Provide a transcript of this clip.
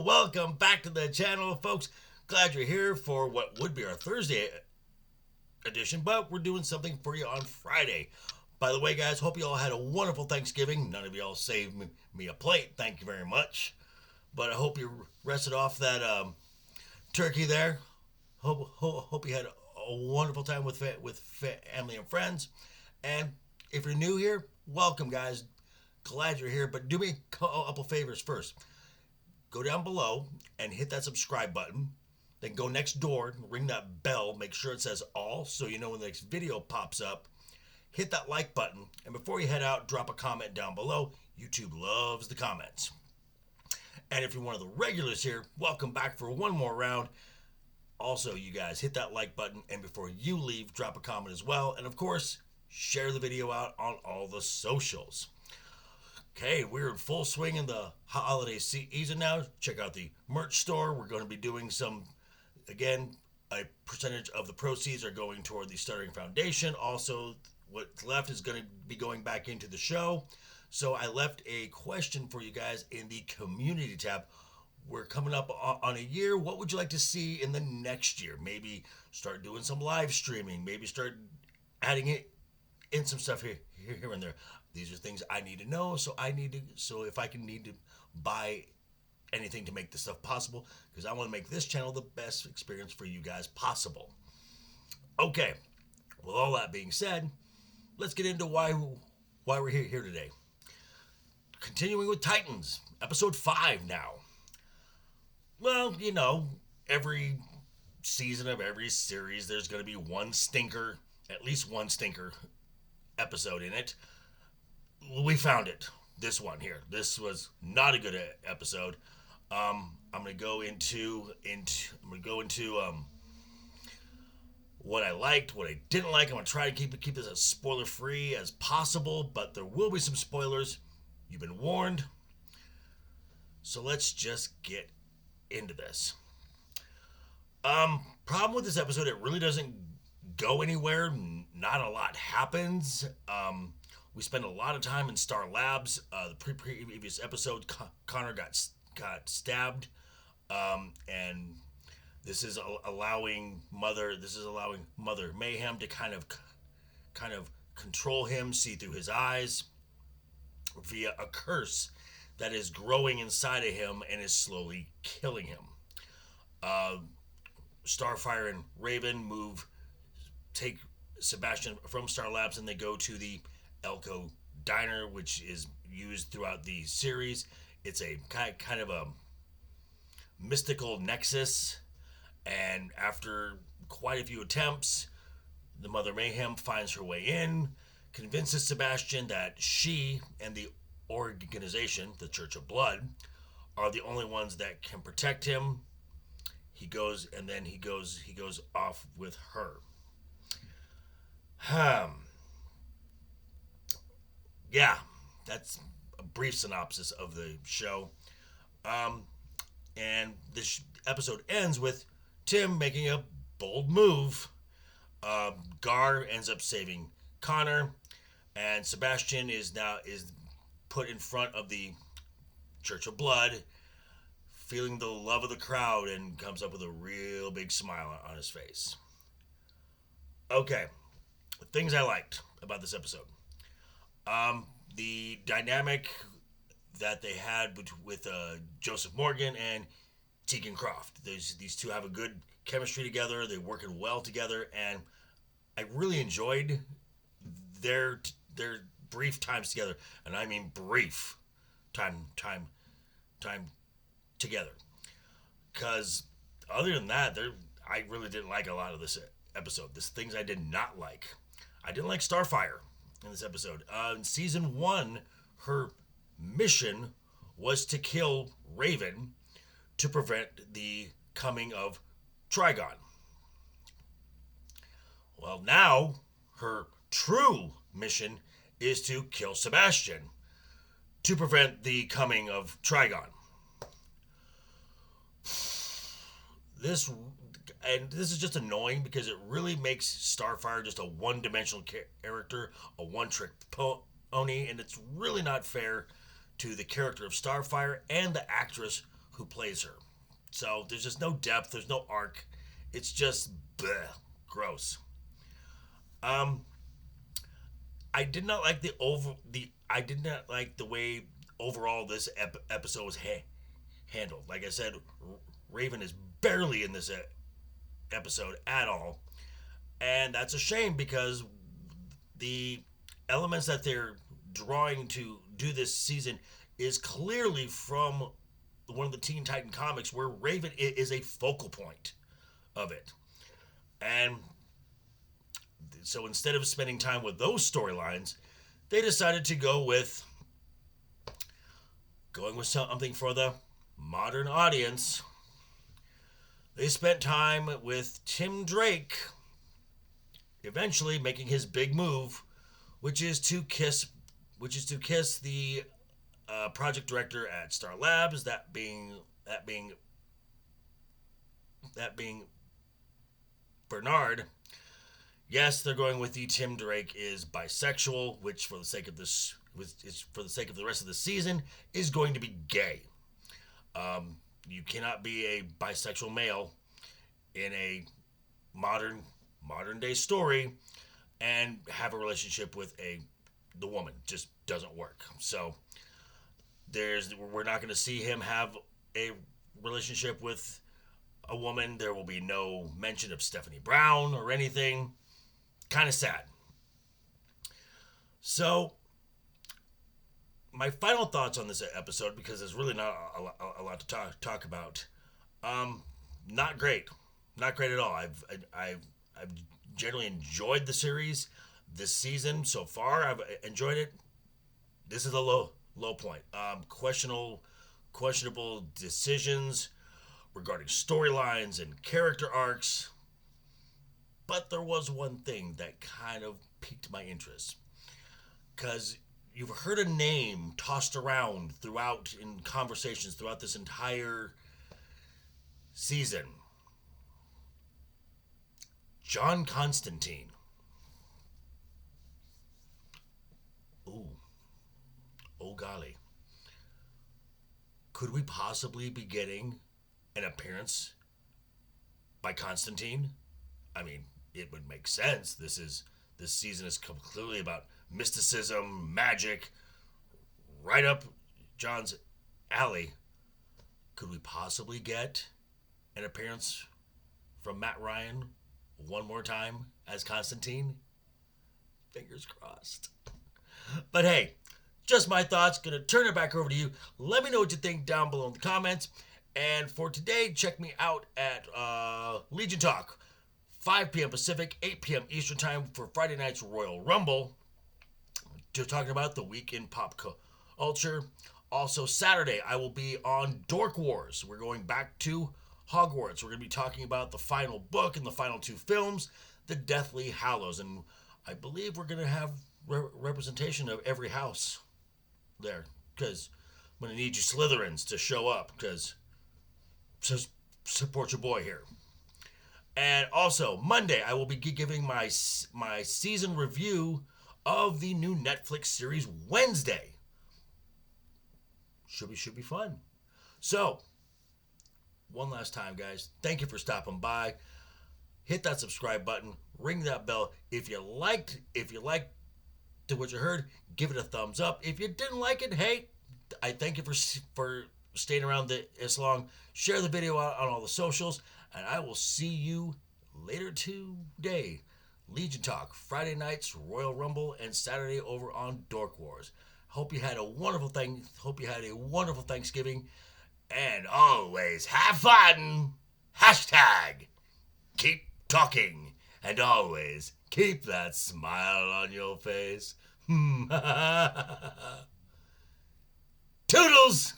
welcome back to the channel, folks. Glad you're here for what would be our Thursday edition, but we're doing something for you on Friday. By the way, guys, hope you all had a wonderful Thanksgiving. None of you all saved me a plate. Thank you very much. But I hope you rested off that turkey there. Hope you had a wonderful time with family and friends. And if you're new here, welcome, guys. Glad you're here, but do me a couple favors first. Go down below and hit that subscribe button. Then go next door, ring that bell, make sure it says all so you know when the next video pops up. Hit that like button, and before you head out, drop a comment down below. YouTube loves the comments. And if you're one of the regulars here, welcome back for one more round. Also, you guys, hit that like button, and before you leave, drop a comment as well. And of course, share the video out on all the socials. Okay, we're in full swing in the holiday season now. Check out the merch store. We're going to be doing some, again, a percentage of the proceeds are going toward the Stuttering Foundation. Also, what's left is going to be going back into the show. So I left a question for you guys in the community tab. We're coming up on a year. What would you like to see in the next year? Maybe start doing some live streaming. Maybe start adding it in some stuff here and there. These are things I need to know, so if I need to buy anything to make this stuff possible, because I want to make this channel the best experience for you guys possible. Okay, with all that being said, let's get into why we're here today. Continuing with Titans, episode 5 now. Well, you know, every season of every series, there's going to be one stinker, at least one stinker episode in it. We found it. This one here. This was not a good episode. I'm gonna go into what I liked, what I didn't like. I'm gonna try to keep this as spoiler free as possible, but there will be some spoilers. You've been warned. So let's just get into this. Problem with this episode, it really doesn't go anywhere. Not a lot happens. We spend a lot of time in Star Labs. The previous episode, Connor got stabbed, and this is allowing Mother Mayhem to kind of control him, see through his eyes, via a curse that is growing inside of him and is slowly killing him. Starfire and Raven take Sebastian from Star Labs, and they go to the Elko Diner, which is used throughout the series. It's a kind of a mystical nexus, and after quite a few attempts, the Mother Mayhem finds her way in, convinces Sebastian that she and the organization, the Church of Blood, are the only ones that can protect him. He goes off with her. Yeah, that's a brief synopsis of the show. And this episode ends with Tim making a bold move. Gar ends up saving Connor, and Sebastian is put in front of the Church of Blood, feeling the love of the crowd, and comes up with a real big smile on his face. Okay, things I liked about this episode. The dynamic that they had with Joseph Morgan and Tegan Croft. These two have a good chemistry together. They're working well together, and I really enjoyed their brief times together, and I mean brief time together. Because other than that, I really didn't like a lot of this episode. There's things I did not like. I didn't like Starfire in this episode. In season 1, her mission was to kill Raven to prevent the coming of Trigon. Well, now her true mission is to kill Sebastian to prevent the coming of Trigon. This is just annoying because it really makes Starfire just a one-dimensional character, a one-trick pony, and it's really not fair to the character of Starfire and the actress who plays her. So there's just no depth. There's no arc. It's just bleh, gross. Um, I did not like I did not like the way overall this episode was handled. Like I said, Raven is barely in this episode at all, and that's a shame because the elements that they're drawing to do this season is clearly from one of the Teen Titan comics where Raven is a focal point of it. And so instead of spending time with those storylines, they decided to going with something for the modern audience. They spent time with Tim Drake eventually making his big move, which is to kiss the project director at Star Labs, that being Bernard. Yes, they're going with the Tim Drake is bisexual, which for the sake of the rest of the season is going to be gay. You cannot be a bisexual male in a modern day story and have a relationship with the woman. Just doesn't work. So we're not going to see him have a relationship with a woman. There will be no mention of Stephanie Brown or anything. Kind of sad. So my final thoughts on this episode, because there's really not a lot to talk about. Not great at all. I've generally enjoyed the series this season so far. I've enjoyed it. This is a low point. Questionable decisions regarding storylines and character arcs. But there was one thing that kind of piqued my interest, because you've heard a name tossed around throughout in conversations throughout this entire season. John Constantine. Ooh. Oh golly. Could we possibly be getting an appearance by Constantine? I mean, it would make sense. This season is completely about mysticism, magic, right up John's alley. Could we possibly get an appearance from Matt Ryan one more time as Constantine? Fingers crossed. But hey, just my thoughts. Gonna turn it back over to you. Let me know what you think down below in the comments. And for today, check me out at Legion Talk, 5 p.m. Pacific, 8 p.m. Eastern Time for Friday night's Royal Rumble. Just talking about the week in pop culture. Also, Saturday, I will be on Dork Wars. We're going back to Hogwarts. We're going to be talking about the final book and the final 2 films, The Deathly Hallows. And I believe we're going to have representation of every house there, because I'm going to need you Slytherins to show up, because support your boy here. And also, Monday, I will be giving my season review of the new Netflix series Wednesday. Should be fun. So, one last time, guys, thank you for stopping by. Hit that subscribe button, ring that bell. If you liked what you heard, give it a thumbs up. If you didn't like it, hey, I thank you for staying around this long. Share the video out on all the socials, and I will see you later today. Legion Talk, Friday nights, Royal Rumble, and Saturday over on Dork Wars. Hope you had a wonderful Thanksgiving, and always have fun. Hashtag keep talking, and always keep that smile on your face. Toodles!